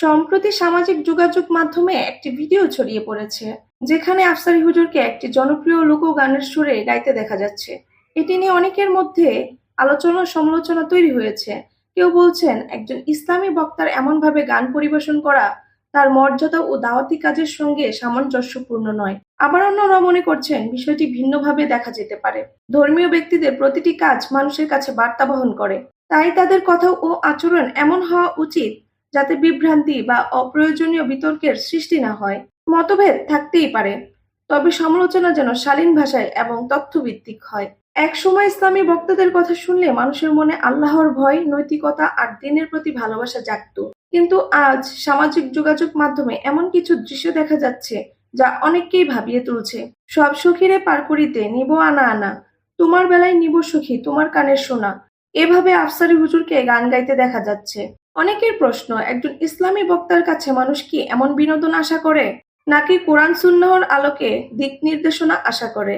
সম্প্রতি সামাজিক যোগাযোগ মাধ্যমে একটি ভিডিও ছড়িয়ে পড়েছে, যেখানে আফসারী হুজুরকে একটি জনপ্রিয় লোকগানের সুরে গাইতে দেখা যাচ্ছে। এটি নিয়ে অনেকের মধ্যে আলোচনা সমালোচনা তৈরি হয়েছে। কেউ বলছেন, একজন ইসলামী বক্তার এমনভাবে গান পরিবেশন করা তার মর্যাদা ও দাওয়াতি কাজের সঙ্গে সামঞ্জস্যপূর্ণ নয়। আবার অন্যরা মনে করছেন, বিষয়টি ভিন্নভাবে দেখা যেতে পারে। ধর্মীয় ব্যক্তিদের প্রতিটি কাজ মানুষের কাছে বার্তা বহন করে, তাই তাদের কথা ও আচরণ এমন হওয়া উচিত যাতে বিভ্রান্তি বা অপ্রয়োজনীয় বিতর্কের সৃষ্টি না হয়। মতভেদ থাকতেই পারে, তবে সমালোচনা যেন শালীন ভাষায় এবং তথ্যভিত্তিক হয়। একসময় ইসলামী বক্তাদের কথা শুনলে মানুষের মনে আল্লাহর ভয়, নৈতিকতা আর দ্বীনের প্রতি ভালোবাসা জাগত। কিন্তু আজ সামাজিক যোগাযোগ মাধ্যমে এমন কিছু দৃশ্য দেখা যাচ্ছে যা অনেককেই ভাবিয়ে তুলছে। সব সখীরে পার করিতে নিব আনা আনা, তোমার বেলায় নিব সখী তোমার কানের সোনা, এভাবে আফসারী হুজুরকে গান গাইতে দেখা যাচ্ছে। অনেকের প্রশ্ন, একজন ইসলামী বক্তার কাছে মানুষ কি এমন বিনোদন আশা করে, নাকি কোরআন সুন্নাহর আলোকে দিক নির্দেশনা আশা করে?